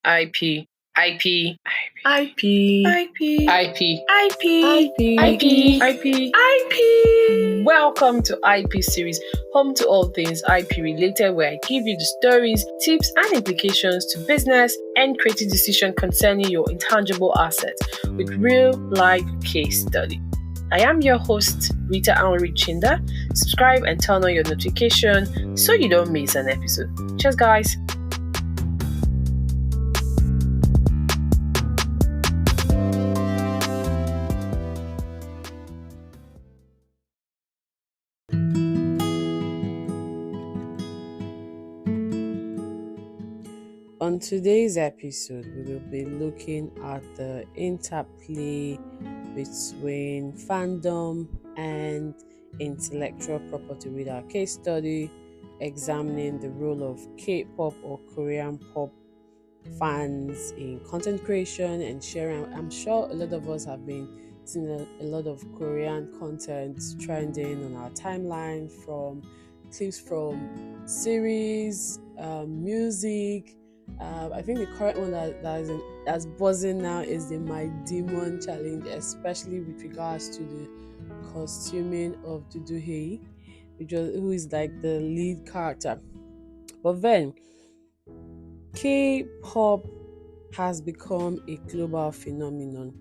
IP, IP, IP, IP, IP, IP, IP, IP. Welcome to IP series, home to all things IP related, where I give you the stories, tips, and implications to business and creative decision concerning your intangible assets with real life case study. I am your host, Rita Anri Chinda. Subscribe and turn on your notification so you don't miss an episode. Cheers, guys. On today's episode, we will be looking at the interplay between fandom and intellectual property with our case study examining the role of K-pop or Korean pop fans in content creation and sharing. I'm sure a lot of us have been seeing a lot of Korean content trending on our timeline, from clips from series, music. I think the current one that's buzzing now is the My Demon challenge, especially with regards to the costuming of Duduhei, who is like the lead character. But then K-pop has become a global phenomenon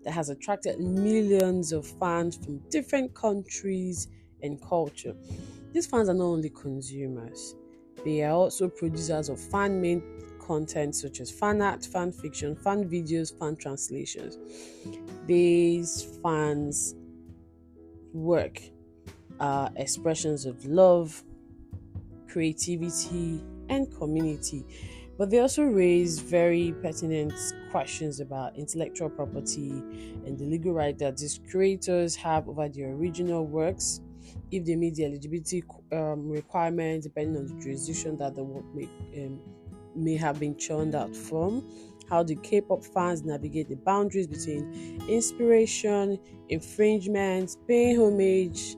that has attracted millions of fans from different countries and culture. These fans are not only consumers, they are also producers of fan-made content such as fan art, fan fiction, fan videos, fan translations. These fans' work are expressions of love, creativity, and community. But they also raise very pertinent questions about intellectual property and the legal right that these creators have over their original works, if they meet the eligibility requirements depending on the jurisdiction that the work may have been churned out from, how the K-pop fans navigate the boundaries between inspiration, infringement, paying homage,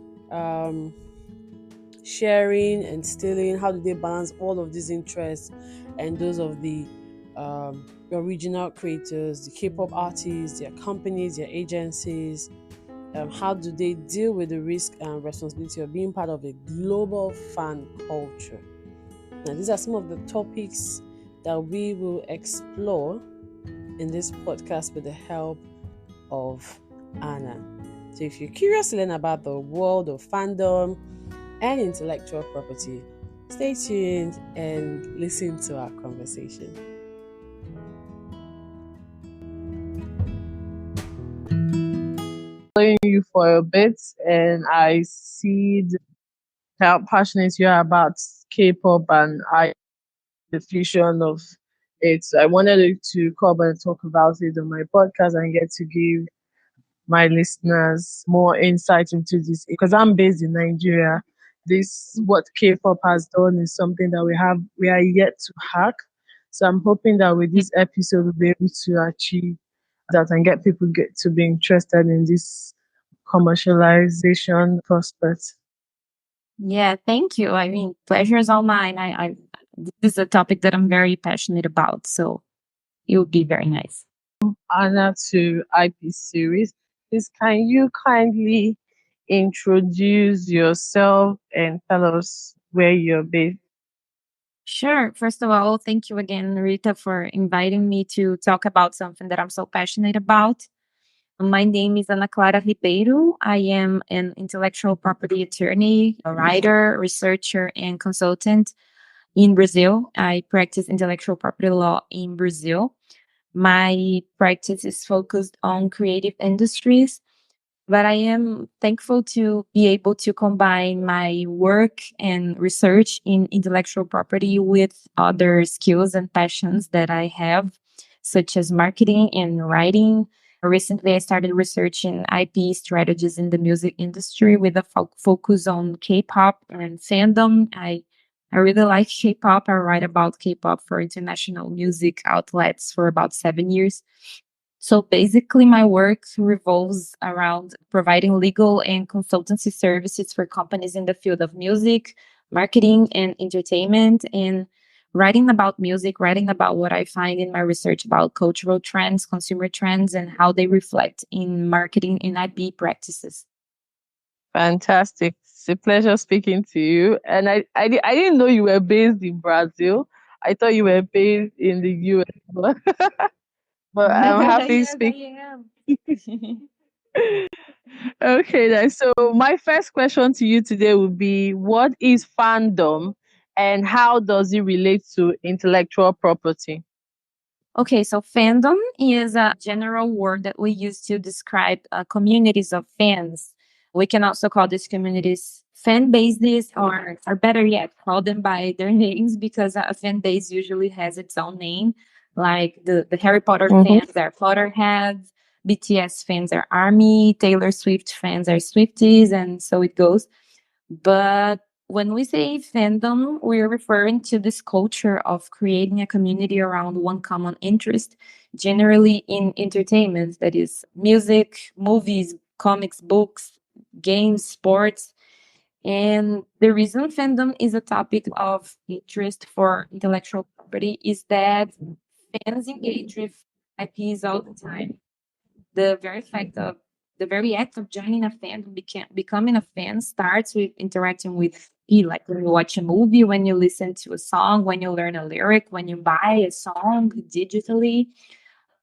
sharing and stealing. How do they balance all of these interests and those of the original creators, the K-pop artists, their companies, their agencies? How do they deal with the risk and responsibility of being part of a global fan culture? Now, these are some of the topics that we will explore in this podcast with the help of Anna. So if you're curious to learn about the world of fandom and intellectual property, stay tuned and listen to our conversation. Following you for a bit, and I see how passionate you are about K-pop and the fusion of it. So I wanted to come and talk about it on my podcast and get to give my listeners more insight into this, because I'm based in Nigeria. This what K-pop has done is something that we are yet to hack. So I'm hoping that with this episode we'll be able to achieve that and get people to be interested in this commercialization prospect. Yeah, thank you. I mean, pleasure is all mine. I this is a topic that I'm very passionate about, so it would be very nice. Anna to IP series. Please, can you kindly introduce yourself and tell us where you're based? Sure. First of all, thank you again, Rita, for inviting me to talk about something that I'm so passionate about. My name is Ana Clara Ribeiro. I am an intellectual property attorney, a writer, researcher, and consultant in Brazil. I practice intellectual property law in Brazil. My practice is focused on creative industries, but I am thankful to be able to combine my work and research in intellectual property with other skills and passions that I have, such as marketing and writing. Recently, I started researching IP strategies in the music industry with a focus on K-pop and fandom. I really like K-pop. I write about K-pop for international music outlets for about 7 years. So basically, my work revolves around providing legal and consultancy services for companies in the field of music, marketing, and entertainment. And writing about music, writing about what I find in my research about cultural trends, consumer trends, and how they reflect in marketing and IP practices. Fantastic. It's a pleasure speaking to you. And I didn't know you were based in Brazil. I thought you were based in the US. But I'm happy Yes, speaking. I am. Okay, then. So my first question to you today would be, what is fandom and how does it relate to intellectual property? Okay, so fandom is a general word that we use to describe communities of fans. We can also call these communities fan bases, or better yet, call them by their names because a fan base usually has its own name. Like the Harry Potter Mm-hmm. fans are Potterheads, BTS fans are Army, Taylor Swift fans are Swifties, and so it goes. But when we say fandom, we're referring to this culture of creating a community around one common interest, generally in entertainment, that is, music, movies, comics, books, games, sports. And the reason fandom is a topic of interest for intellectual property is that fans engage with IPs all the time. The very act of joining a fan, becoming a fan, starts with interacting with E. Like when you watch a movie, when you listen to a song, when you learn a lyric, when you buy a song digitally,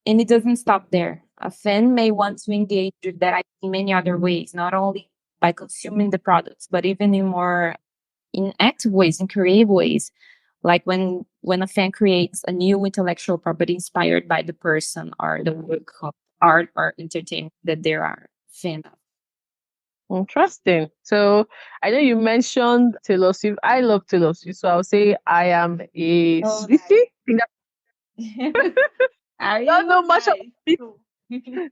and it doesn't stop there. A fan may want to engage with that IP in many other ways, not only by consuming the products, but even in more in active ways, in creative ways, like when a fan creates a new intellectual property inspired by the person or the work of art or entertainment that they are fan of. Interesting. So I know you mentioned Taylor Swift. I love Taylor Swift, so I'll say I am a Oh, Swiftie. nice. Are Don't you know much nice? about Cool.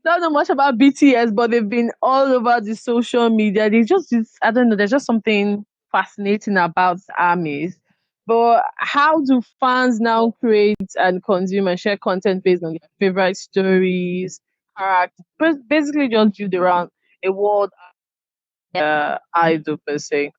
don't know much about BTS, but they've been all over the social media. I don't know, there's just something fascinating about armies. But how do fans now create and consume and share content based on their favorite stories, characters, basically just build around a world idol per se?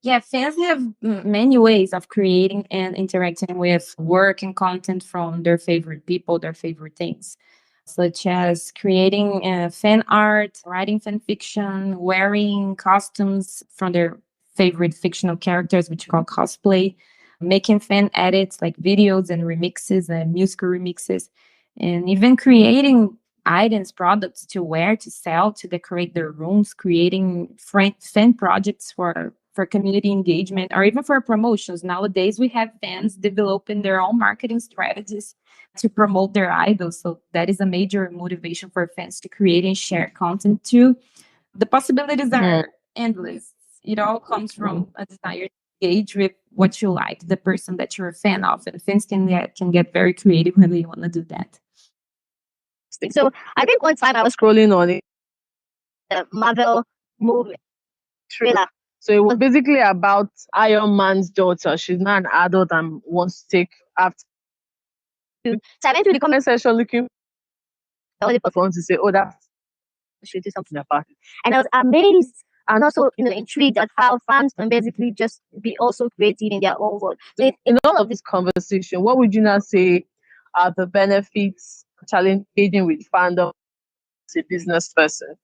Yeah, fans have many ways of creating and interacting with work and content from their favorite people, their favorite things, such as creating fan art, writing fan fiction, wearing costumes from their favorite fictional characters, which you call cosplay, making fan edits like videos and remixes and musical remixes, and even creating items, products to wear, to sell, to decorate their rooms, creating fan projects for community engagement or even for promotions. Nowadays, we have fans developing their own marketing strategies to promote their idols. So that is a major motivation for fans to create and share content too. The possibilities Hmm. are endless. It all comes from a desire to engage with what you like, the person that you're a fan of, and fans can get very creative when they want to do that. So I think one time I was scrolling on a Marvel movie trailer. So it was basically about Iron Man's daughter. She's now an adult and wants to take after. So I went to the comment section looking for all the platforms to say, oh, that should do something about it. And I was amazed and also, intrigued at how fans can basically just be also creative in their own world. So in all of this conversation, what would you now say are the benefits challenge engaging with fandom as a business person?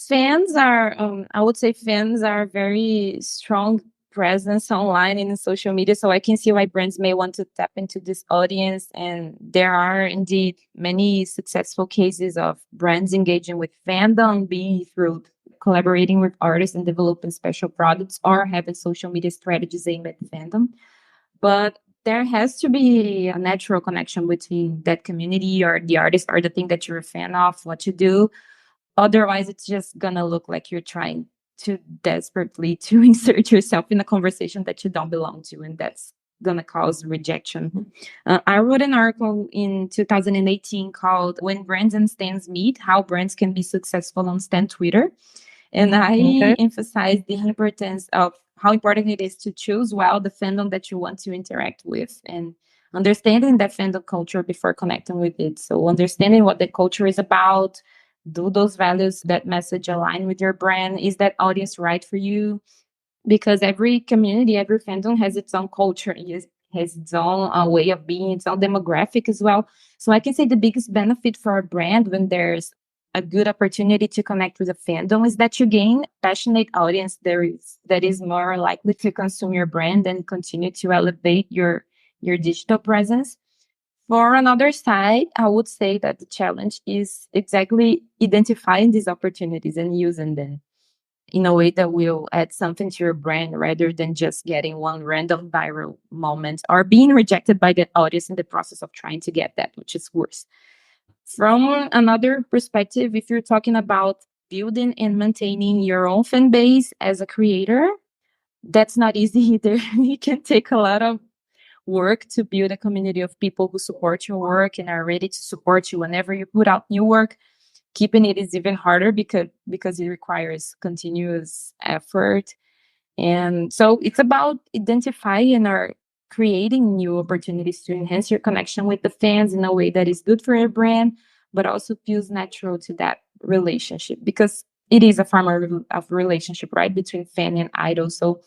Fans are, I would say, fans are very strong presence online and in social media. So I can see why brands may want to tap into this audience. And there are indeed many successful cases of brands engaging with fandom, be it through collaborating with artists and developing special products or having social media strategies aimed at fandom. But there has to be a natural connection between that community or the artist or the thing that you're a fan of, what you do. Otherwise, it's just gonna look like you're trying to desperately to insert yourself in a conversation that you don't belong to, and that's gonna cause rejection. I wrote an article in 2018 called "When Brands and Stands Meet: How Brands Can Be Successful on Stan Twitter," and I Okay. emphasize the importance of how important it is to choose well the fandom that you want to interact with and understanding that fandom culture before connecting with it. So understanding what the culture is about, do those values, that message align with your brand? Is that audience right for you? because every community, every fandom has its own culture, has its own way of being, its own demographic as well. So I can say the biggest benefit for a brand when there's a good opportunity to connect with a fandom is that you gain passionate audience that is more likely to consume your brand and continue to elevate your digital presence. For another side, I would say that the challenge is exactly identifying these opportunities and using them in a way that will add something to your brand rather than just getting one random viral moment or being rejected by the audience in the process of trying to get that, which is worse. From another perspective, if you're talking about building and maintaining your own fan base as a creator, that's not easy either. It can take a lot of work to build a community of people who support your work and are ready to support you whenever you put out new work. Keeping it is even harder because it requires continuous effort. And so it's about identifying or creating new opportunities to enhance your connection with the fans in a way that is good for your brand, but also feels natural to that relationship, because it is a form of relationship, right, between fan and idol. So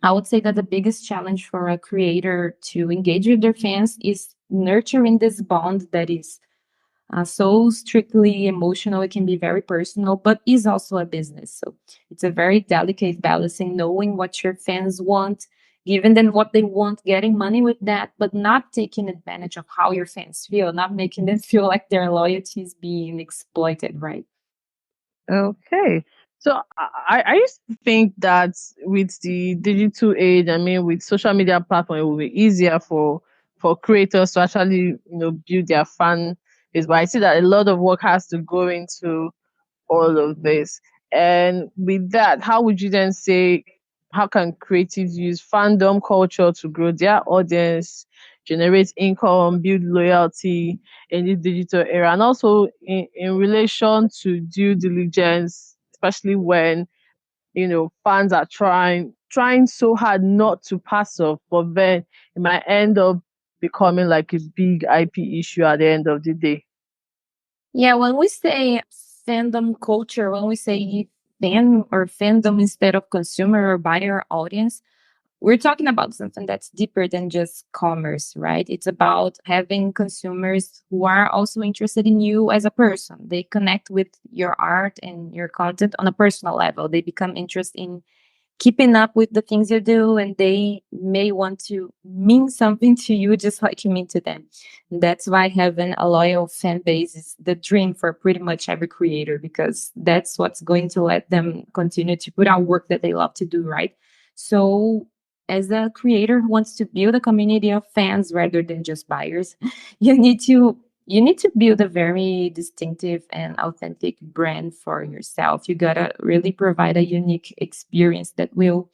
I would say that the biggest challenge for a creator to engage with their fans is nurturing this bond that is so strictly emotional. It can be very personal, but is also a business. So it's a very delicate balancing knowing what your fans want, giving them what they want, getting money with that, but not taking advantage of how your fans feel, not making them feel like their loyalty is being exploited, right? Okay. So I used to think that with the digital age, I mean, with social media platform, it will be easier for creators to actually, build their fan base. But I see that a lot of work has to go into all of this. And with that, how would you then say, how can creatives use fandom culture to grow their audience, generate income, build loyalty in the digital era? And also in relation to due diligence, especially when fans are trying so hard not to pass off, but then it might end up becoming like a big IP issue at the end of the day. Yeah, when we say fandom culture, when we say fan or fandom instead of consumer or buyer audience, we're talking about something that's deeper than just commerce, right? It's about having consumers who are also interested in you as a person. They connect with your art and your content on a personal level. They become interested in keeping up with the things you do, and they may want to mean something to you just like you mean to them. That's why having a loyal fan base is the dream for pretty much every creator, because that's what's going to let them continue to put out work that they love to do, right? So as a creator who wants to build a community of fans rather than just buyers, you need to build a very distinctive and authentic brand for yourself. You gotta really provide a unique experience that will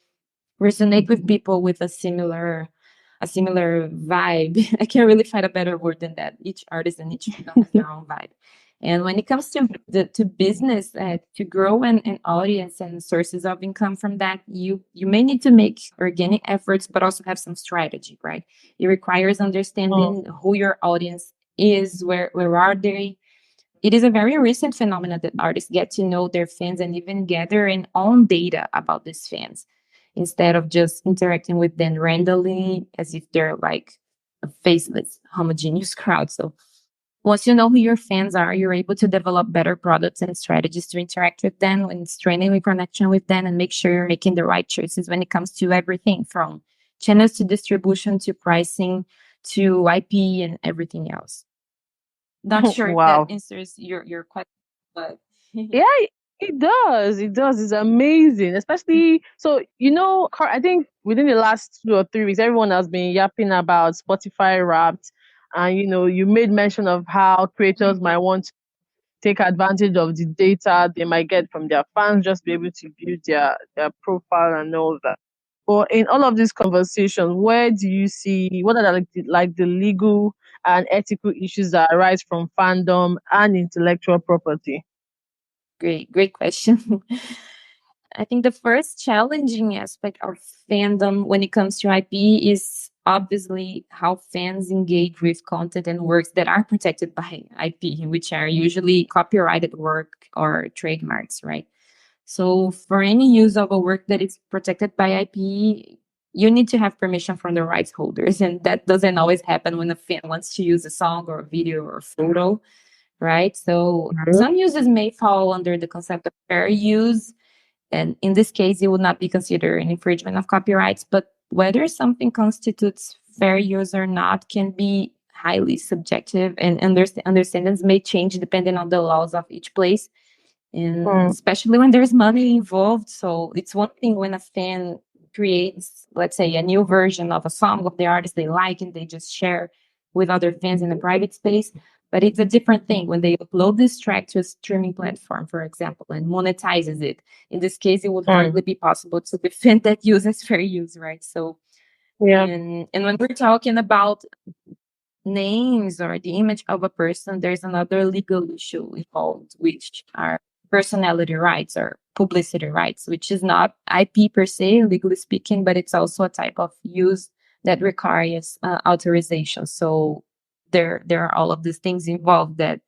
resonate with people with a similar vibe. I can't really find a better word than that. Each artist and each film has their own vibe. And when it comes to to business, to grow an audience and sources of income from that, you may need to make organic efforts, but also have some strategy, right? It requires understanding who your audience is, where are they. It is a very recent phenomenon that artists get to know their fans and even gather and own data about these fans instead of just interacting with them randomly as if they're like a faceless, homogeneous crowd. So once you know who your fans are, you're able to develop better products and strategies to interact with them and strengthen your connection with them, and make sure you're making the right choices when it comes to everything from channels to distribution to pricing to IP and everything else. Not sure if that Wow. answers your question, but Yeah, it does. It does. It's amazing. Especially so, I think within the last 2 or 3 weeks, everyone has been yapping about Spotify Wrapped, and you made mention of how creators might want to take advantage of the data they might get from their fans, just be able to build their profile and all that. But in all of these conversations, where do you see what are like the legal and ethical issues that arise from fandom and intellectual property? great question. I think the first challenging aspect of fandom when it comes to IP is obviously how fans engage with content and works that are protected by IP, which are usually copyrighted work or trademarks, right? So for any use of a work that is protected by IP, you need to have permission from the rights holders. And that doesn't always happen when a fan wants to use a song or a video or a photo, right? So Mhm. some uses may fall under the concept of fair use. And in this case, it would not be considered an infringement of copyrights. But whether something constitutes fair use or not can be highly subjective, and understandings may change depending on the laws of each place, and Mm. especially when there's money involved. So it's one thing when a fan creates, let's say, a new version of a song of the artist they like and they just share with other fans in a private space. But it's a different thing when they upload this track to a streaming platform, for example, and monetizes it. In this case, it would hardly Mm. be possible to defend that use as fair use, right? So, Yeah. and when we're talking about names or the image of a person, there's another legal issue involved, which are personality rights or publicity rights, which is not IP per se, legally speaking, but it's also a type of use that requires authorization. So there are all of these things involved that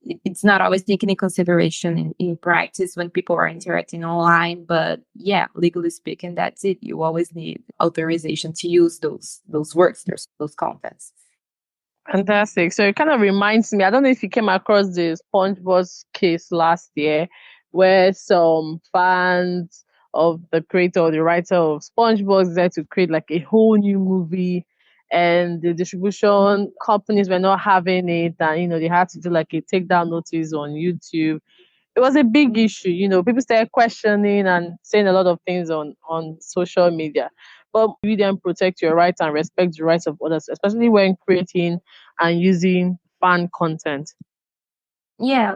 it's not always taken in consideration in practice when people are interacting online. But yeah, legally speaking, that's it. You always need authorization to use those works, those contents. Fantastic. So it kind of reminds me, I don't know if you came across the SpongeBob case last year, where some fans of the creator or the writer of SpongeBob decided to create like a whole new movie, and the distribution companies were not having it, and they had to do like a takedown notice on YouTube. It was a big issue. People started questioning and saying a lot of things on social media. But you then protect your rights and respect the rights of others, especially when creating and using fan content. Yeah,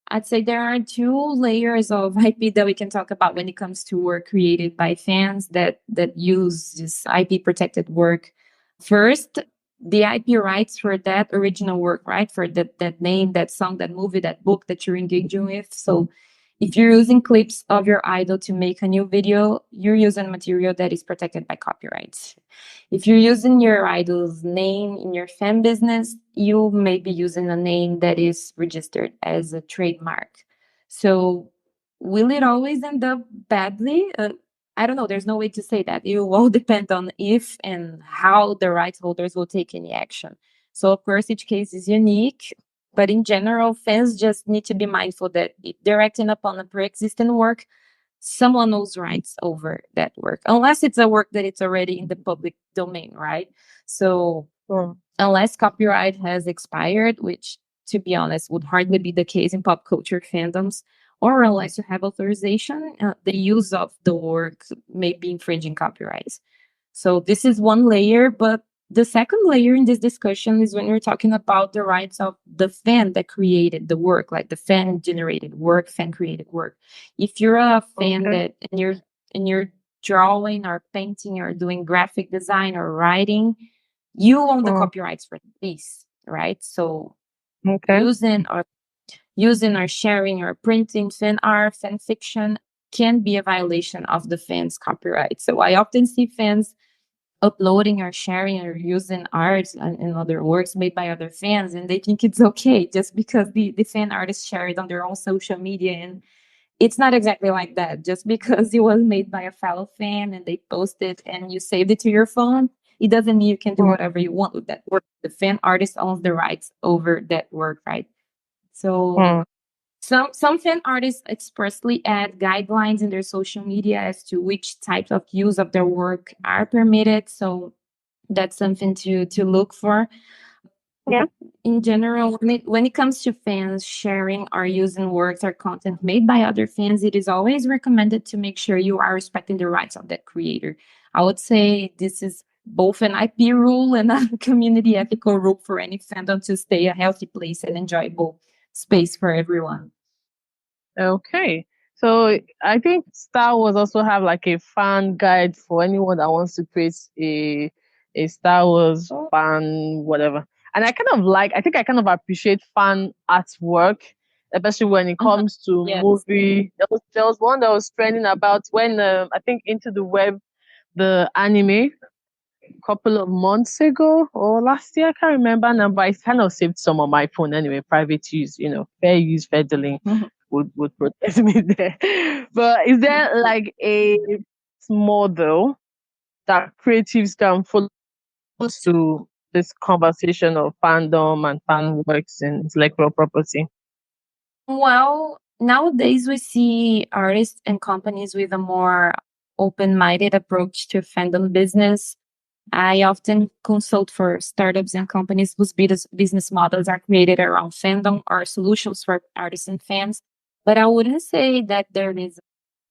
I'd say there are two layers of IP that we can talk about when it comes to work created by fans that use this IP protected work. First, the IP rights for that original work, right? For that name, that song, that movie, that book that you're engaging with. So if you're using clips of your idol to make a new video, you're using material that is protected by copyrights. If you're using your idol's name in your fan business, you may be using a name that is registered as a trademark. So, will it always end up badly? I don't know. There's no way to say that. It will all depend on if and how the rights holders will take any action. So, of course, each case is unique. But in general, fans just need to be mindful that if they're acting upon a pre existing work, someone knows rights over that work, unless it's a work that it's already in the public domain, right? So Mm. unless copyright has expired, which to be honest would hardly be the case in pop culture fandoms, or unless you have authorization, the use of the work may be infringing copyrights. So this is one layer, but the second layer in this discussion is when we're talking about the rights of the fan that created the work, like the fan generated work, fan created work. If you're a fan Okay. that and you're drawing or painting or doing graphic design or writing, you own the Mm. copyrights for the piece, right? So Okay. using or using or sharing or printing fan art, fan fiction can be a violation of the fan's copyright. So I often see fans uploading or sharing or using art and other works made by other fans, and they think it's okay just because the fan artists share it on their own social media. And it's not exactly like that. Just because it was made by a fellow fan and they posted and you saved it to your phone, it doesn't mean you can do Mm. whatever you want with that work. The fan artist owns the rights over that work, right? So Mm. some fan artists expressly add guidelines in their social media as to which types of use of their work are permitted. So that's something to look for. Yeah. In general, when it comes to fans sharing or using works or content made by other fans, it is always recommended to make sure you are respecting the rights of that creator. I would say this is both an IP rule and a community ethical rule for any fandom to stay a healthy place and enjoyable space for everyone. Okay. So I think Star Wars also have like a fan guide for anyone that wants to create a Star Wars fan whatever. And I think I kind of appreciate fan artwork, especially when it Uh-huh. comes to Yes. movie. There was one that was trending about when I think Into the Web, the anime, couple of months ago or last year, I can't remember now, but I kind of saved some on my phone anyway, private use, fair use, fair dealing. would protect me there. But is there like a model that creatives can follow to this conversation of fandom and fan works and intellectual property? Well, nowadays we see artists and companies with a more open-minded approach to fandom business. I often consult for startups and companies whose business models are created around fandom or solutions for artists and fans. But I wouldn't say that there is a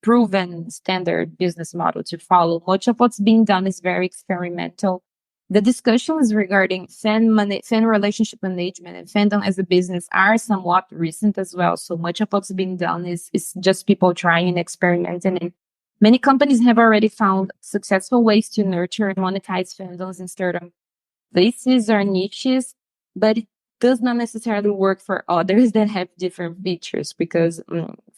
proven standard business model to follow. Much of what's being done is very experimental. The discussions regarding fan relationship management and fandom as a business are somewhat recent as well. So much of what's being done is just people trying and experimenting. And many companies have already found successful ways to nurture and monetize fandoms in certain places or niches, but it does not necessarily work for others that have different features because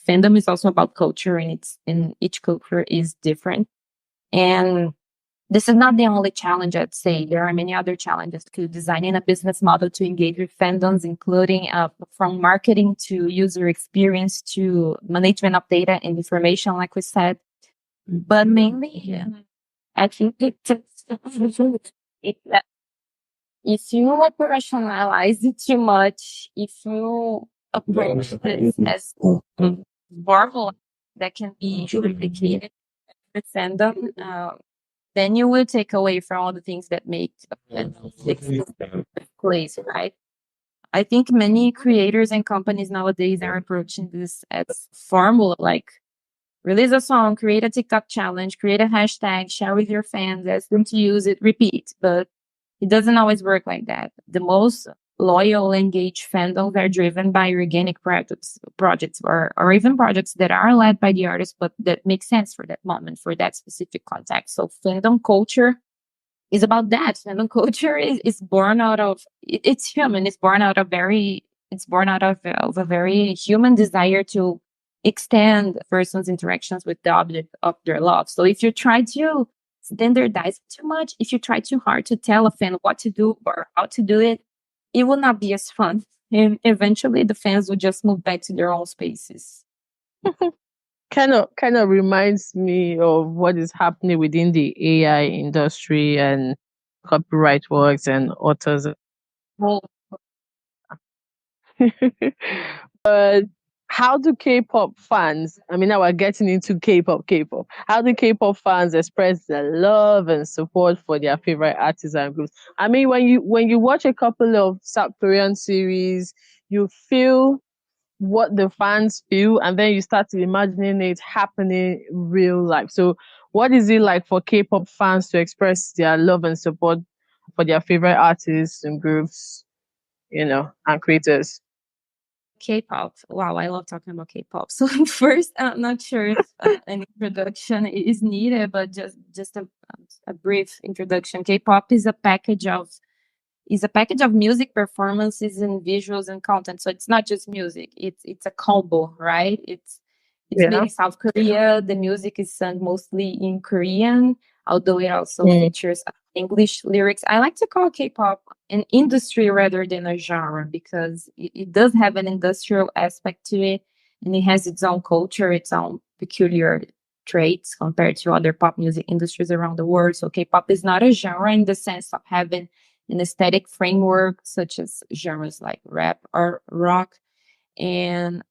fandom is also about culture and each culture is different. And this is not the only challenge, I'd say. There are many other challenges to designing a business model to engage with fandoms, including from marketing to user experience to management of data and information, like we said. But mainly, I think it, if you operationalize it too much, if you approach this as formula that can be replicated with fandom, then you will take away from all the things that make a place, right? I think many creators and companies nowadays are approaching this as formula, like release a song, create a TikTok challenge, create a hashtag, share with your fans, ask them to use it, repeat. But it doesn't always work like that. The most loyal, engaged fandoms are driven by organic projects or even projects that are led by the artist, but that make sense for that moment, for that specific context. So fandom culture is about that. Fandom culture is born out of it's human. It's born out of a very human desire to extend a person's interactions with the object of their love. So if you try to standardize it too much, if you try too hard to tell a fan what to do or how to do it, it will not be as fun. And eventually the fans will just move back to their own spaces. Kind of reminds me of what is happening within the AI industry and copyright works and authors. Well, But how do K-pop fans? I mean, now we're getting into K-pop. How do K-pop fans express their love and support for their favorite artists and groups? I mean, when you watch a couple of South Korean series, you feel what the fans feel, and then you start to imagining it happening in real life. So, what is it like for K-pop fans to express their love and support for their favorite artists and groups, and creators? K-pop. Wow, I love talking about K-pop. So first, I'm not sure if an introduction is needed, but just a brief introduction. K-pop is a package of music performances and visuals and content. So it's not just music; it's a combo, right? It's made Yeah. in South Korea. The music is sung mostly in Korean, although it also Mm. features English lyrics. I like to call K-pop an industry rather than a genre because it does have an industrial aspect to it, and it has its own culture, its own peculiar traits compared to other pop music industries around the world. So K-pop is not a genre in the sense of having an aesthetic framework such as genres like rap or rock. And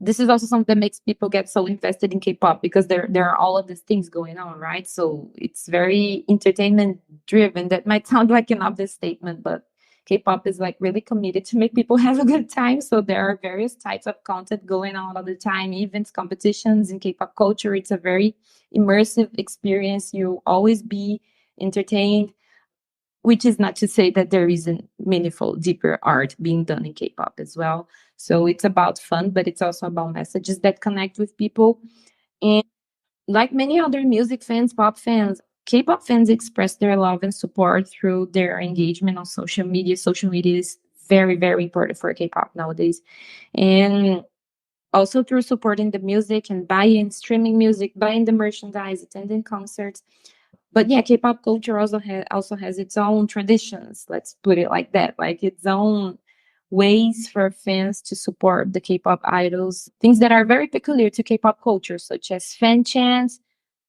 this is also something that makes people get so invested in K-pop because there are all of these things going on, right? So it's very entertainment driven. That might sound like an obvious statement, but K-pop is like really committed to make people have a good time. So there are various types of content going on all the time, events, competitions in K-pop culture. It's a very immersive experience. You always be entertained, which is not to say that there isn't meaningful, deeper art being done in K-pop as well. So it's about fun, but it's also about messages that connect with people. And like many other music fans, pop fans, K-pop fans express their love and support through their engagement on social media. Social media is very, very important for K-pop nowadays. And also through supporting the music and buying streaming music, buying the merchandise, attending concerts. But yeah, K-pop culture also has its own traditions. Let's put it like that, like its own ways for fans to support the K-pop idols, things that are very peculiar to K-pop culture, such as fan chants,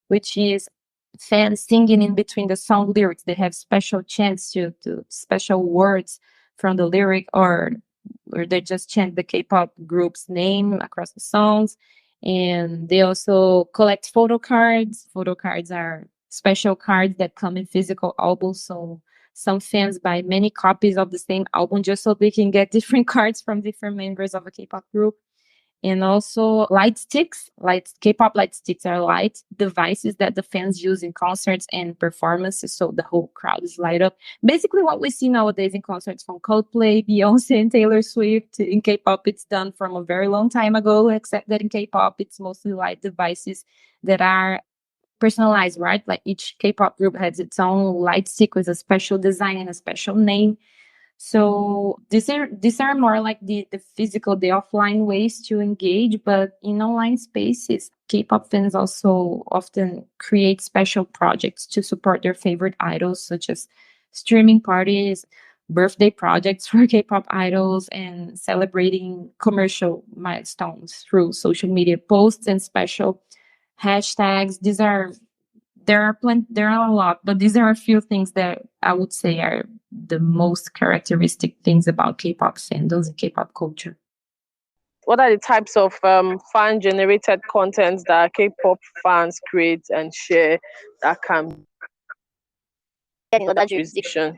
which is fans singing in between the song lyrics. They have special chants to special words from the lyric, or they just chant the K-pop group's name across the songs. And they also collect photo cards. Photo cards are special cards that come in physical albums. So some fans buy many copies of the same album just so they can get different cards from different members of a K-pop group. And also light sticks. Light K-pop light sticks are light devices that the fans use in concerts and performances, so the whole crowd is light up. Basically, what we see nowadays in concerts from Coldplay, Beyonce, and Taylor Swift. In K-pop, it's done from a very long time ago. Except that in K-pop, it's mostly light devices that are personalized, right? Like each K-pop group has its own light stick with a special design and a special name. So these are more like the physical, the offline ways to engage, but in online spaces, K-pop fans also often create special projects to support their favorite idols, such as streaming parties, birthday projects for K-pop idols, and celebrating commercial milestones through social media posts and special hashtags. There are a lot, but these are a few things that I would say are the most characteristic things about K-pop fandoms and K-pop culture. What are the types of fan generated content that K-pop fans create and share that can be in other jurisdiction?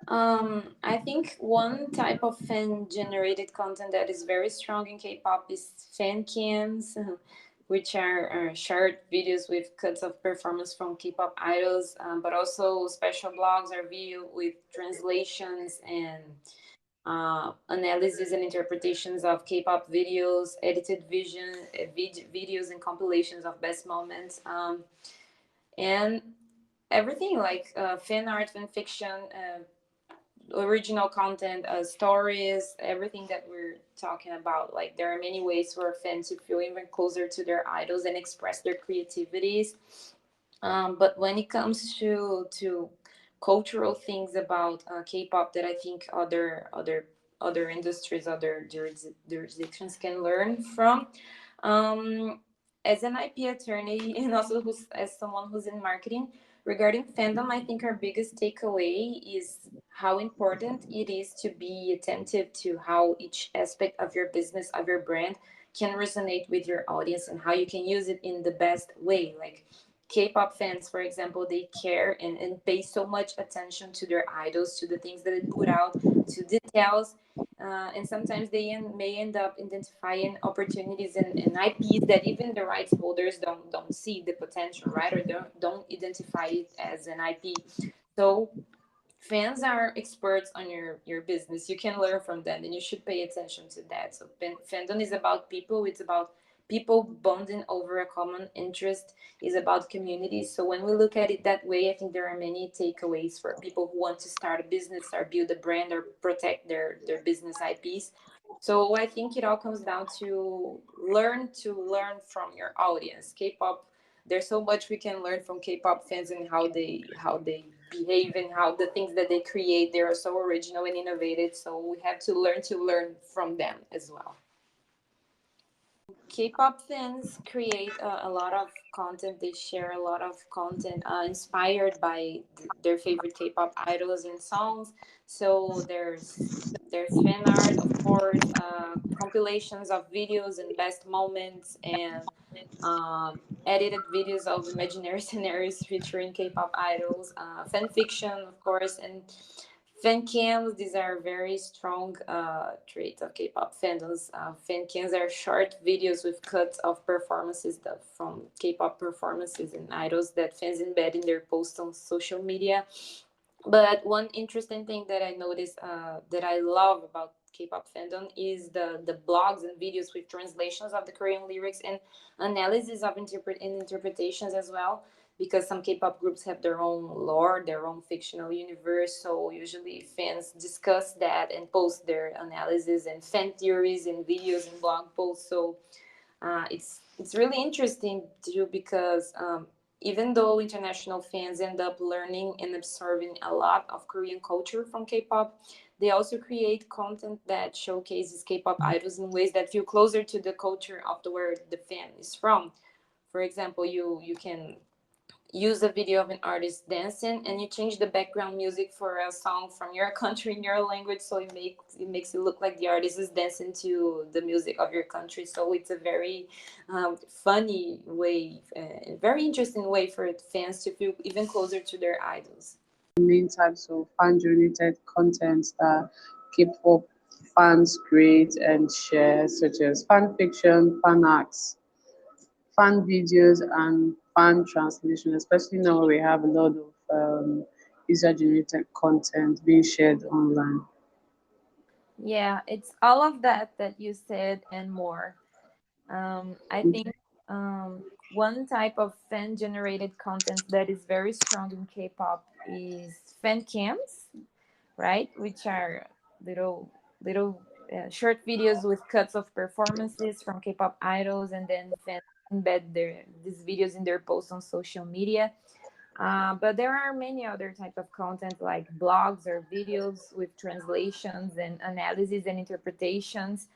I think one type of fan generated content that is very strong in K-pop is fan cams, which are short videos with cuts of performance from K-pop idols, but also special blogs or video with translations and analysis and interpretations of K-pop videos, edited videos and compilations of best moments, and everything like fan art, fan fiction, original content, stories, everything that we're talking about. Like there are many ways for fans to feel even closer to their idols and express their creativities. But when it comes to cultural things about K-pop that I think other industries, other jurisdictions can learn from. Um, as an IP attorney and also as someone who's in marketing, regarding fandom, I think our biggest takeaway is how important it is to be attentive to how each aspect of your business, of your brand, can resonate with your audience and how you can use it in the best way. Like K-pop fans, for example, they care and pay so much attention to their idols, to the things that they put out, to details. And sometimes they may end up identifying opportunities and IPs that even the rights holders don't see the potential, right? Or don't identify it as an IP. So fans are experts on your business. You can learn from them and you should pay attention to that. So fandom is about people. It's about people bonding over a common interest, is about communities. So when we look at it that way, I think there are many takeaways for people who want to start a business or build a brand or protect their business IPs. So I think it all comes down to learn from your audience. K-pop, there's so much we can learn from K-pop fans and how they behave and how the things that they create, they are so original and innovative. So we have to learn from them as well. K-pop fans create a lot of content. They share a lot of content inspired by their favorite K-pop idols and songs. So there's fan art, of course, compilations of videos and best moments, and edited videos of imaginary scenarios featuring K-pop idols, fan fiction, of course, and fan cams. These are very strong traits of K-pop fandoms. Fan cams are short videos with cuts of performances from K-pop performances and idols that fans embed in their posts on social media. But one interesting thing that I noticed, that I love about K-pop fandom, is the blogs and videos with translations of the Korean lyrics and analysis of interpretations as well. Because some K-pop groups have their own lore, their own fictional universe, so usually fans discuss that and post their analysis and fan theories and videos and blog posts. So it's really interesting too, because even though international fans end up learning and absorbing a lot of Korean culture from K-pop, they also create content that showcases K-pop idols in ways that feel closer to the culture of the where the fan is from. For example, you can use a video of an artist dancing and you change the background music for a song from your country in your language, so it makes it look like the artist is dancing to the music of your country. So it's a very funny way, very interesting way for fans to feel even closer to their idols. Main types of fan-generated content that K-pop fans create and share, such as fan fiction, fan arts, fan videos, and fan translation. Especially now, we have a lot of user-generated content being shared online. Yeah, it's all of that you said and more. I think one type of fan generated content that is very strong in K-pop is fan cams, right? Which are little short videos with cuts of performances from K-pop idols, and then fans embed these videos in their posts on social media. But there are many other type of content like blogs or videos with translations and analysis and interpretations,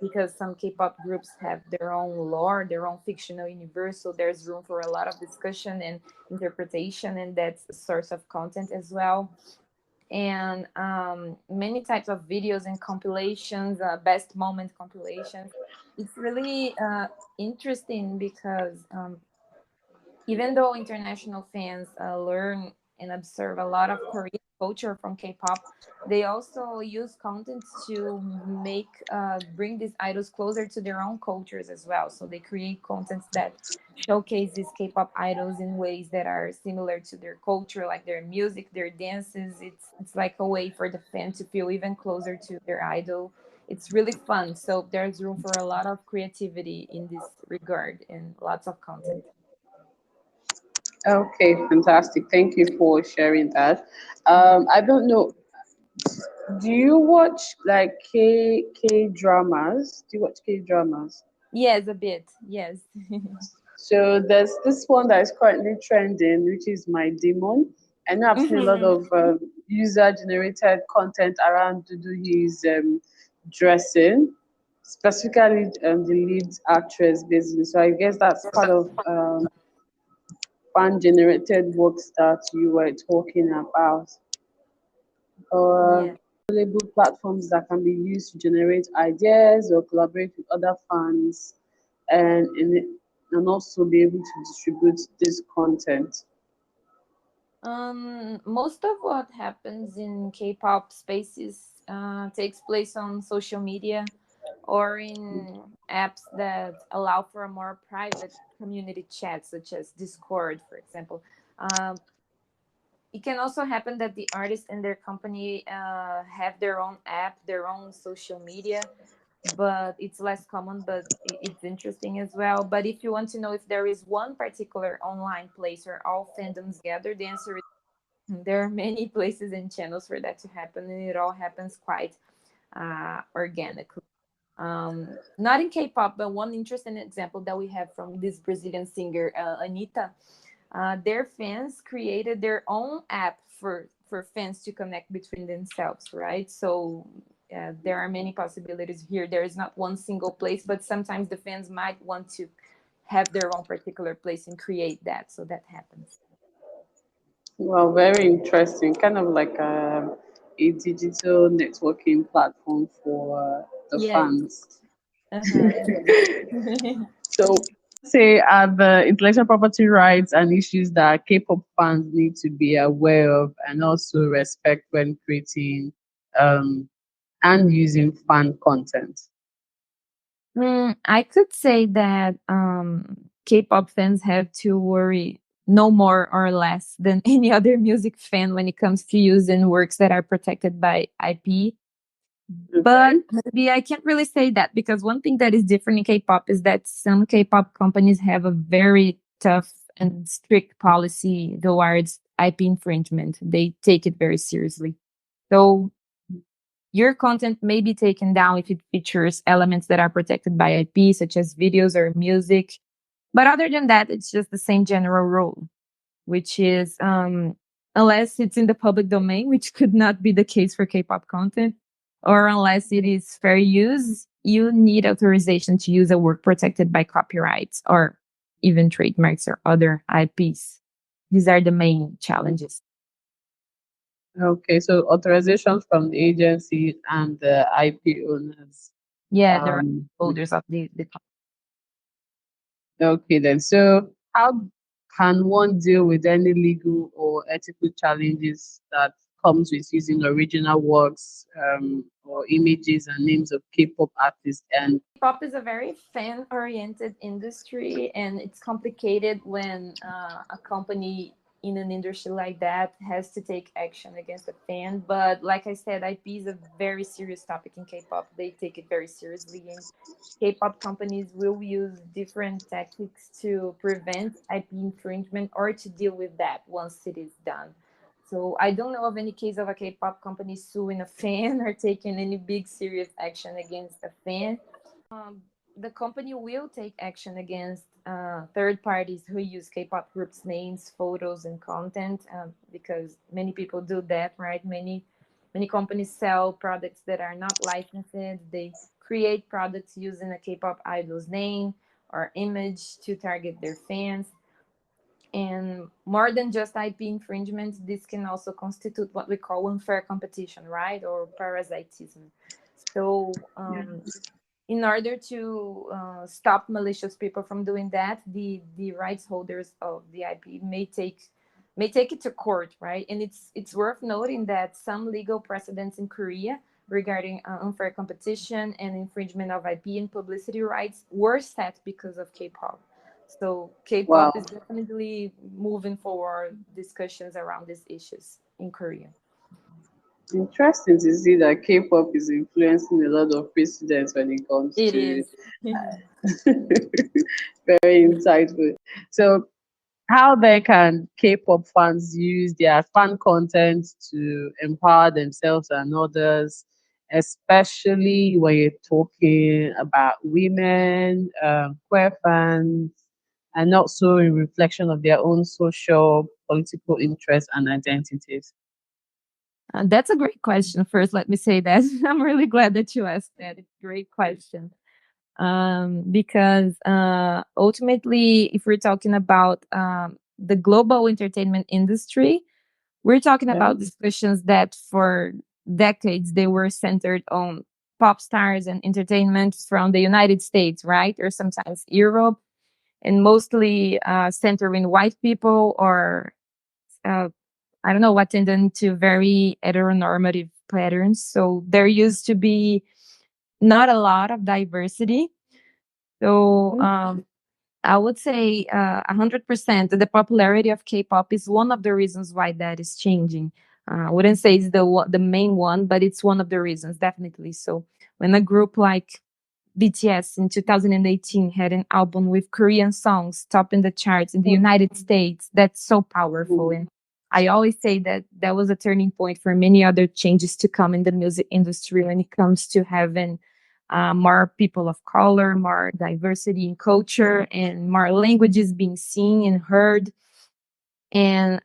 because some K-pop groups have their own lore, their own fictional universe. So there's room for a lot of discussion and interpretation, and that's a source of content as well. And many types of videos and compilations, best moment compilations. It's really interesting because even though international fans learn and observe a lot of Korean culture from K-pop, they also use content to make bring these idols closer to their own cultures as well. So they create contents that showcase these K-pop idols in ways that are similar to their culture, like their music, their dances. It's like a way for the fan to feel even closer to their idol. It's really fun. So there's room for a lot of creativity in this regard and lots of content. Okay, fantastic. Thank you for sharing that. I don't know. Do you watch like K dramas? Do you watch K dramas? Yes, a bit. Yes. So there's this one that is currently trending, which is My Demon. I know I've seen a lot Mhm. of user-generated content around to do his dressing, specifically the lead actress, basically. So I guess that's part of fan-generated works that you were talking about. Or Yeah. available platforms that can be used to generate ideas or collaborate with other fans and also be able to distribute this content. Most of what happens in K-pop spaces takes place on social media or in apps that allow for a more private community chat, such as Discord, for example. Um, it can also happen that the artist and their company have their own app, their own social media, but it's less common, but it's interesting as well. But if you want to know if there is one particular online place where all fandoms gather, the answer is there are many places and channels for that to happen, and it all happens quite organically. Not in K-pop, but one interesting example that we have from this Brazilian singer, Anitta. Their fans created their own app for fans to connect between themselves, right? So there are many possibilities here. There is not one single place, but sometimes the fans might want to have their own particular place and create that. So that happens. Well, very interesting. Kind of like a digital networking platform for the Yes. fans. Uh-huh. So, say are the intellectual property rights and issues that K-pop fans need to be aware of and also respect when creating um, and using fan content. I could say that K-pop fans have to worry no more or less than any other music fan when it comes to using works that are protected by IP. But Okay. maybe I can't really say that, because one thing that is different in K-pop is that some K-pop companies have a very tough and strict policy towards IP infringement. They take it very seriously. So your content may be taken down if it features elements that are protected by IP, such as videos or music. But other than that, it's just the same general rule, which is unless it's in the public domain, which could not be the case for K-pop content, or unless it is fair use, you need authorization to use a work protected by copyrights or even trademarks or other IPs. These are the main challenges. Okay, so authorization from the agency and the IP owners. Yeah, the right Um, holders of the okay then. So how can one deal with any legal or ethical challenges that comes with using original works or images and names of K-pop artists? And pop is a very fan oriented industry, and it's complicated when a company in an industry like that has to take action against a fan. But like I said, IP is a very serious topic in K-pop. They take it very seriously, and K-pop companies will use different tactics to prevent IP infringement or to deal with that once it is done. So I don't know of any case of a K-pop company suing a fan or taking any big serious action against a fan. The company will take action against third parties who use K-pop groups' names, photos, and content, because many people do that, right? Many companies sell products that are not licensed. They create products using a K-pop idol's name or image to target their fans. And more than just IP infringement, this can also constitute what we call unfair competition, right? Or parasitism. So, in order to stop malicious people from doing that, the rights holders of the IP may take it to court, right? And it's worth noting that some legal precedents in Korea regarding unfair competition and infringement of IP and publicity rights were set because of K-pop. So wow, K-pop is definitely moving forward discussions around these issues in Korea. interesting to see that K-pop is influencing a lot of precedents when it comes It to is. very insightful. So how then can K-pop fans use their fan content to empower themselves and others, especially when you're talking about women, queer fans, and also in reflection of their own social, political interests and identities? That's a great question. First, let me say that I'm really glad that you asked that. It's a great question. Because ultimately, if we're talking about the global entertainment industry, we're talking Yeah. about discussions that for decades they were centered on pop stars and entertainment from the United States, right? Or sometimes Europe, and mostly centering white people or uh, I don't know, attending to very heteronormative patterns. So there used to be not a lot of diversity. So Mhm. I would say 100% the popularity of K-pop is one of the reasons why that is changing. I wouldn't say it's the main one, but it's one of the reasons, definitely. So when a group like BTS in 2018 had an album with Korean songs topping the charts in the United States. That's so powerful. And I always say that that was a turning point for many other changes to come in the music industry when it comes to having more people of color, more diversity in culture, and more languages being seen and heard. And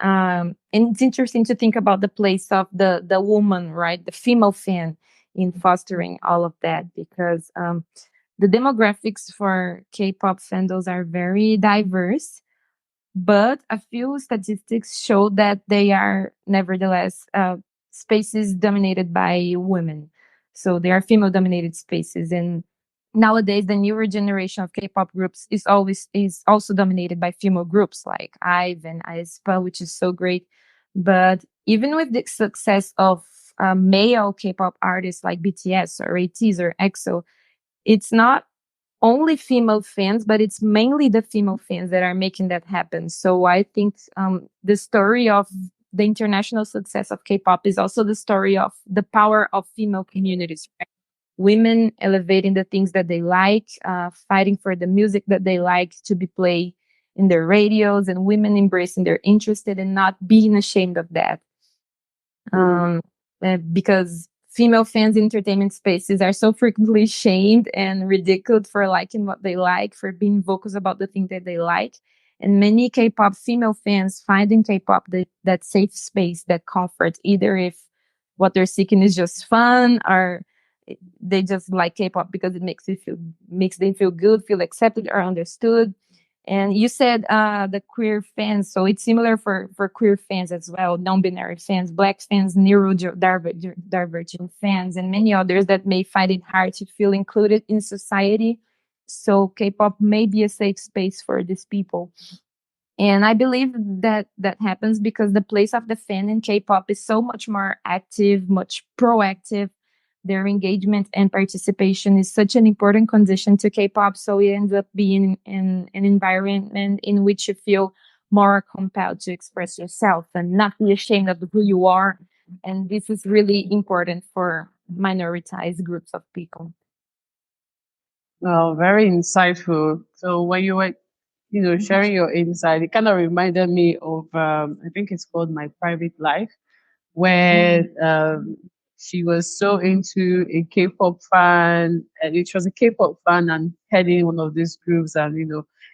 it's interesting to think about the place of the woman, right, the female fan in fostering all of that, because the demographics for K-pop fandoms are very diverse, but a few statistics show that they are nevertheless spaces dominated by women. So they are female-dominated spaces, and nowadays the newer generation of K-pop groups is also dominated by female groups like IVE and aespa, which is so great. But even with the success of male K-pop artists like BTS or ATEEZ or EXO, it's not only female fans, but it's mainly the female fans that are making that happen. So I think the story of the international success of K-pop is also the story of the power of female communities. Right? Women elevating the things that they like, fighting for the music that they like to be played in their radios, and women embracing their interest and not being ashamed of that. Mm. Because female fans in entertainment spaces are so frequently shamed and ridiculed for liking what they like, for being vocal about the thing that they like. And many K-pop female fans find in K-pop that safe space, that comfort, either if what they're seeking is just fun, or they just like K-pop because it makes them feel good, feel accepted or understood. And you said the queer fans, so it's similar for queer fans as well, non-binary fans, black fans, neurodivergent fans, and many others that may find it hard to feel included in society. So K-pop may be a safe space for these people. And I believe that happens because the place of the fan in K-pop is so much more active, much proactive. Their engagement and participation is such an important condition to K-pop. So it ends up being in an environment in which you feel more compelled to express yourself and not be ashamed of who you are. And this is really important for minoritized groups of people. Oh, very insightful. So when you were, sharing your insight, it kind of reminded me of, I think it's called My Private Life, where she was so into a K-pop fan, and it was a K-pop fan and heading one of these groups, and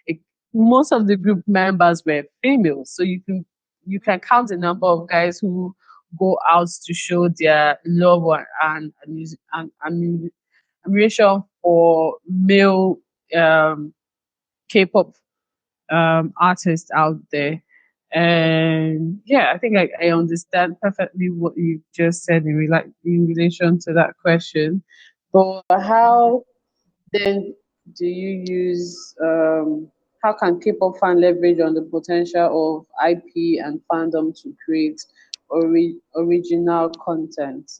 it, most of the group members were females. So you can count the number of guys who go out to show their love and admiration for male K-pop artists out there. And yeah, I think I understand perfectly what you just said in relation to that question. But how then do you use how can K-pop fan leverage on the potential of IP and fandom to create original content?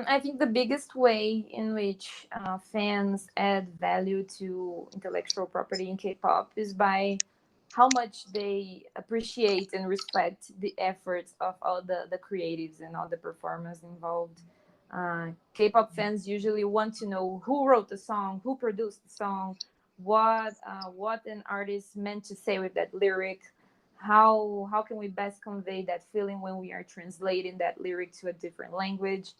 I think the biggest way in which fans add value to intellectual property in K-pop is by how much they appreciate and respect the efforts of all the creatives and all the performers involved. K-pop fans usually want to know who wrote the song, who produced the song, what an artist meant to say with that lyric. How can we best convey that feeling when we are translating that lyric to a different language?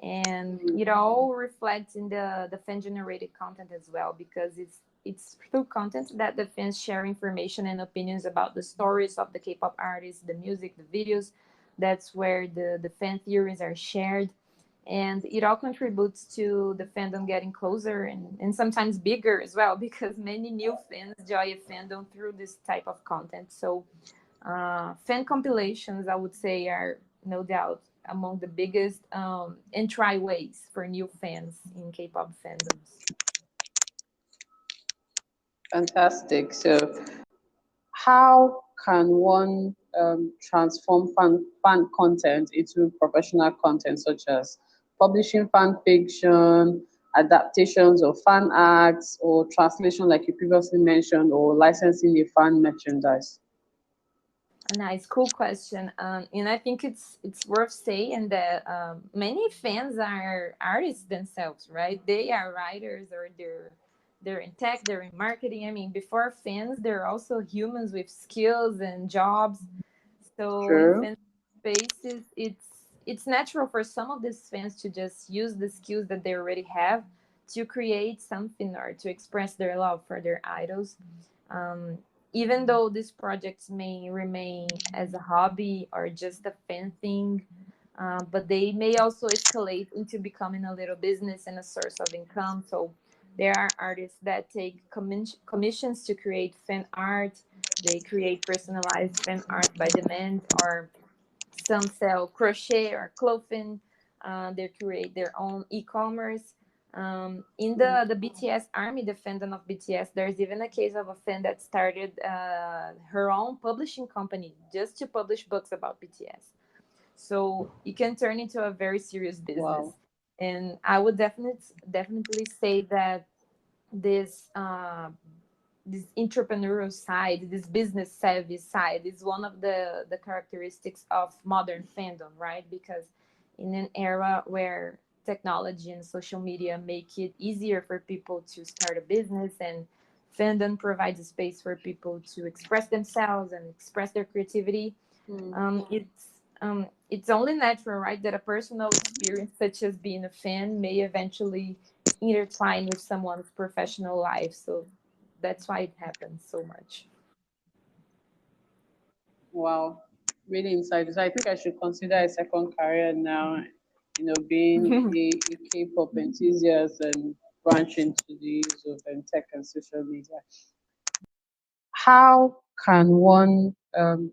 And it all reflects in the fan generated content as well, because it's through content that the fans share information and opinions about the stories of the K-pop artists, the music, the videos. That's where the fan theories are shared, and it all contributes to the fandom getting closer and sometimes bigger as well, because many new fans join a fandom through this type of content. So fan compilations, I would say, are no doubt among the biggest entry ways for new fans in K-pop fandoms. Fantastic. So how can one transform fan content into professional content, such as publishing fan fiction, adaptations of fan acts, or translation, like you previously mentioned, or licensing a fan merchandise? A nice, cool question. And I think it's worth saying that many fans are artists themselves, right? They are writers, or they're in tech, they're in marketing. I mean, before fans, they're also humans with skills and jobs. So in True. fan spaces, it's natural for some of these fans to just use the skills that they already have to create something or to express their love for their idols. Um, Even though these projects may remain as a hobby or just a fan thing, but they may also escalate into becoming a little business and a source of income. So there are artists that take commissions to create fan art. They create personalized fan art by demand, or some sell crochet or clothing. They create their own e-commerce. In the BTS army, the fandom of BTS, there's even a case of a fan that started her own publishing company just to publish books about BTS. So it can turn into a very serious Wow. business. And I would definitely say that this this entrepreneurial side, this business savvy side, is one of the characteristics of modern fandom, right? Because in an era where technology and social media make it easier for people to start a business, and fandom provides a space for people to express themselves and express their creativity, Mm. it's It's only natural, right, that a personal experience such as being a fan may eventually intertwine with someone's professional life. So that's why it happens so much. Wow, really insightful. So I think I should consider a second career now, being a K-pop enthusiast and branch into the use of tech and social media. How can one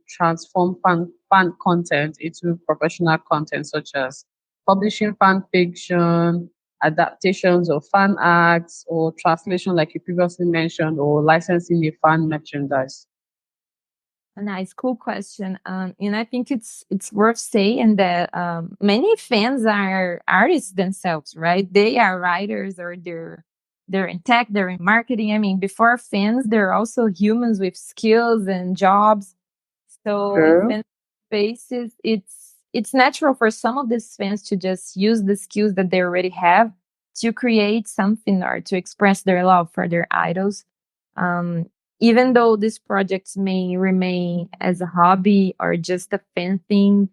transform fan content into professional content, such as publishing fan fiction, adaptations of fan acts, or translation, like you previously mentioned, or licensing the fan merchandise? A nice, cool question. And I think it's worth saying that many fans are artists themselves, right? They are writers, or they're in tech, they're in marketing. I mean, before fans, they're also humans with skills and jobs. So in True. fan spaces, it's natural for some of these fans to just use the skills that they already have to create something or to express their love for their idols. Um, Even though these projects may remain as a hobby or just a fan thing,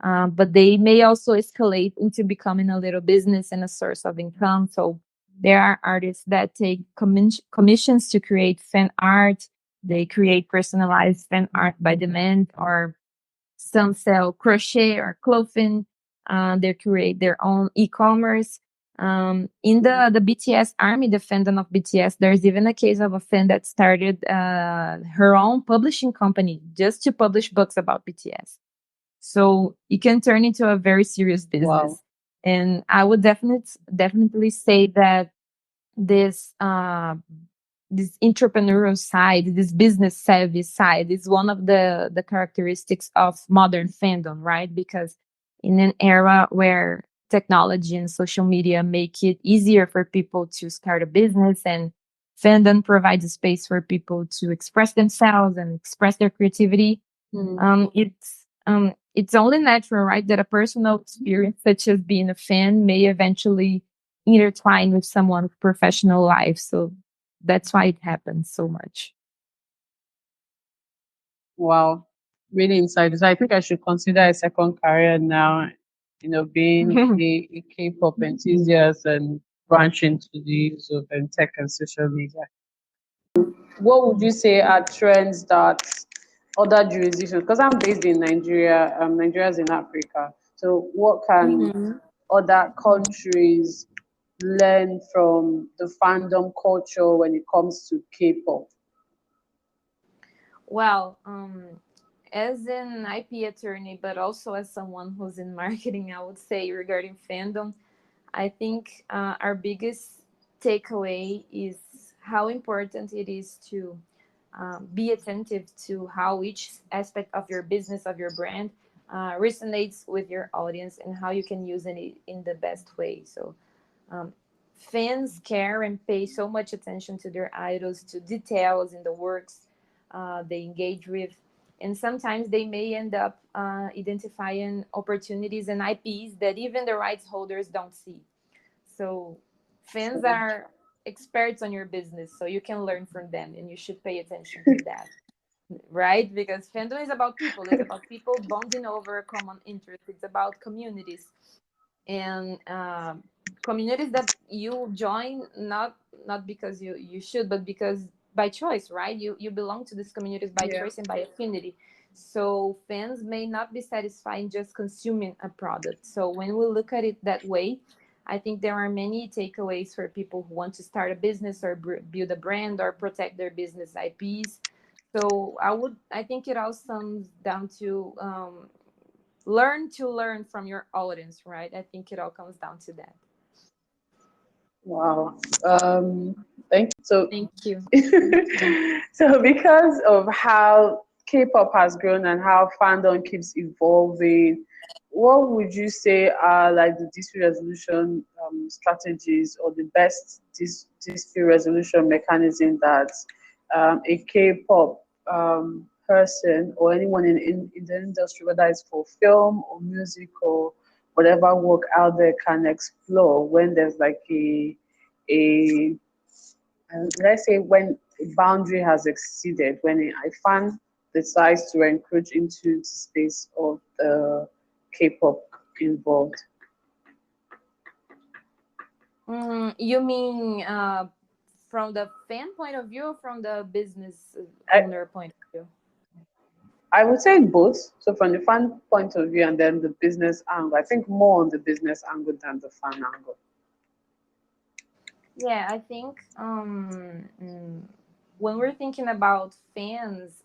but they may also escalate into becoming a little business and a source of income. So there are artists that take commissions to create fan art. They create personalized fan art by demand, or some sell crochet or clothing. They create their own e-commerce. In the BTS army, the fandom of BTS, there's even a case of a fan that started her own publishing company just to publish books about BTS. So it can turn into a very serious Wow. business. And I would definitely say that this this entrepreneurial side, this business savvy side, is one of the characteristics of modern fandom, right? Because in an era where technology and social media make it easier for people to start a business, and fandom provides a space for people to express themselves and express their creativity, Hmm. it's only natural, right, that a personal experience such as being a fan may eventually intertwine with someone's professional life. So that's why it happens so much. Wow, really insightful. So I think I should consider a second career now, being a K-pop enthusiast and branch into the use of tech and social media. What would you say are trends that other jurisdictions, because I'm based in Nigeria, Nigeria's in Africa. So what can Mhm. other countries learn from the fandom culture when it comes to K-pop? Well, as an IP attorney, but also as someone who's in marketing, I would say regarding fandom, I think our biggest takeaway is how important it is to be attentive to how each aspect of your business, of your brand, resonates with your audience, and how you can use it in the best way. So um, fans care and pay so much attention to their idols, to details in the works they engage with. And sometimes they may end up identifying opportunities and IPs that even the rights holders don't see. So fans True. are experts on your business, so you can learn from them, and you should pay attention to that, right? Because fandom is about people. It's about people bonding over a common interest. It's about communities, and communities that you join, not because you should, but because by choice, right? You belong to these communities by Yeah. choice and by affinity. So fans may not be satisfied in just consuming a product. So when we look at it that way, I think there are many takeaways for people who want to start a business, or build a brand, or protect their business IPs. So I think it all comes down to learn to learn from your audience, right? I think it all comes down to that. Wow. Thank you. So, Thank you. so because of how K-pop has grown and how fandom keeps evolving, what would you say are like the dispute resolution strategies, or the best dispute resolution mechanism that a K-pop person or anyone in the industry, whether it's for film or music or whatever work out there, can explore when there's like a let's say when a boundary has exceeded, when a fan decides to encroach into the space of the K-pop involved. You mean from the fan point of view or from the business I, owner point of view? I would say both. So from the fan point of view and then the business angle. I think more on the business angle than the fan angle. Yeah, I think when we're thinking about fans,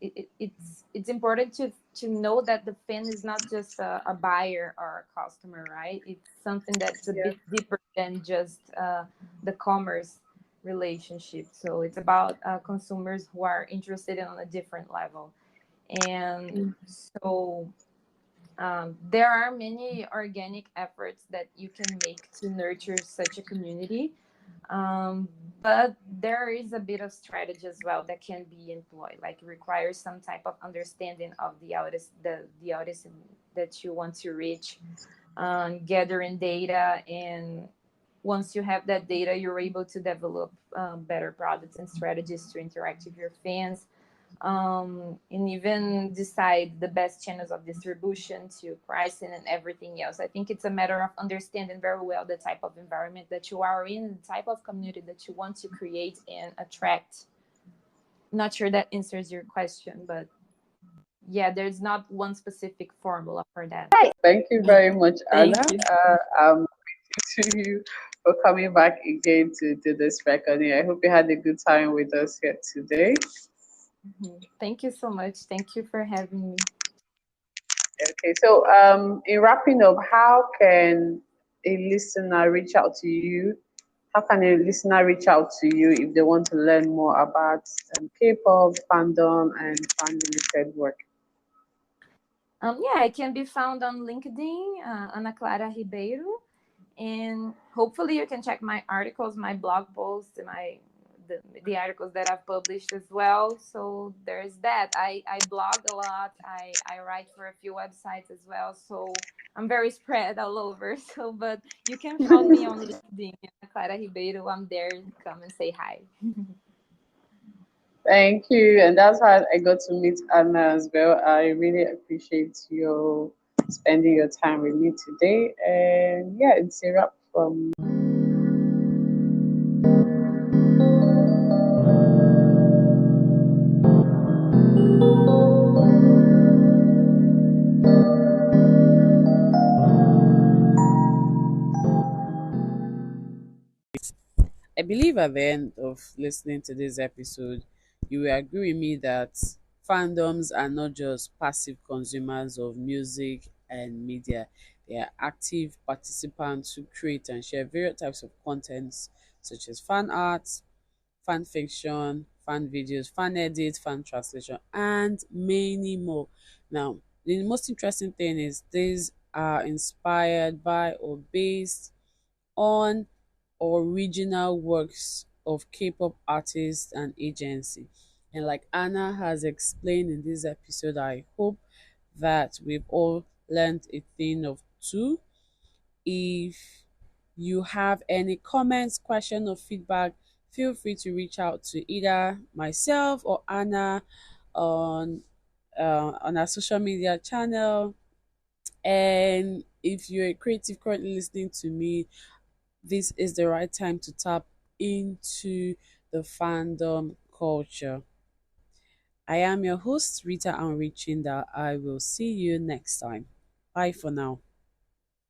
it's important to know that the fan is not just a buyer or a customer, right? It's something that's a Yeah. bit deeper than just the commerce relationship. So it's about consumers who are interested in on a different level, and so there are many organic efforts that you can make to nurture such a community, um, but there is a bit of strategy as well that can be employed. Like it requires some type of understanding of the audience that you want to reach, gathering data, and once you have that data, you're able to develop better products and strategies to interact with your fans, and even decide the best channels of distribution to pricing and everything else. I think it's a matter of understanding very well the type of environment that you are in, the type of community that you want to create and attract. Not sure that answers your question, but yeah, there's not one specific formula for that. Thank you very much, Anna. Thank you. I'm grateful to you for coming back again to do this recording. I hope you had a good time with us here today. Thank you so much. Thank you for having me. Okay, so in wrapping up, how can a listener reach out to you? How can a listener reach out to you if they want to learn more about K-pop, fandom, and fan related work? Yeah, I can be found on LinkedIn, Ana Clara Ribeiro, and hopefully you can check my articles, my blog posts, the articles that I've published as well. So there's that. I blog a lot. I write for a few websites as well. So I'm very spread all over. So, but you can find me on LinkedIn, Ana Clara Ribeiro. I'm there. Come and say hi. Thank you. And that's how I got to meet Anna as well. I really appreciate you spending your time with me today. And yeah, it's a wrap from I believe at the end of listening to this episode, you will agree with me that fandoms are not just passive consumers of music and media. They are active participants who create and share various types of contents such as fan art, fan fiction, fan videos, fan edits, fan translation, and many more. Now, the most interesting thing is these are inspired by or based on original works of K-pop artists and agency. And like Anna has explained in this episode, I hope that we've all learned a thing of two. If you have any comments, question, or feedback, feel free to reach out to either myself or Anna on on our social media channel. And if you're a creative currently listening to me, this is the right time to tap into the fandom culture. I am your host, Rita Anrichinda. I will see you next time. Bye for now.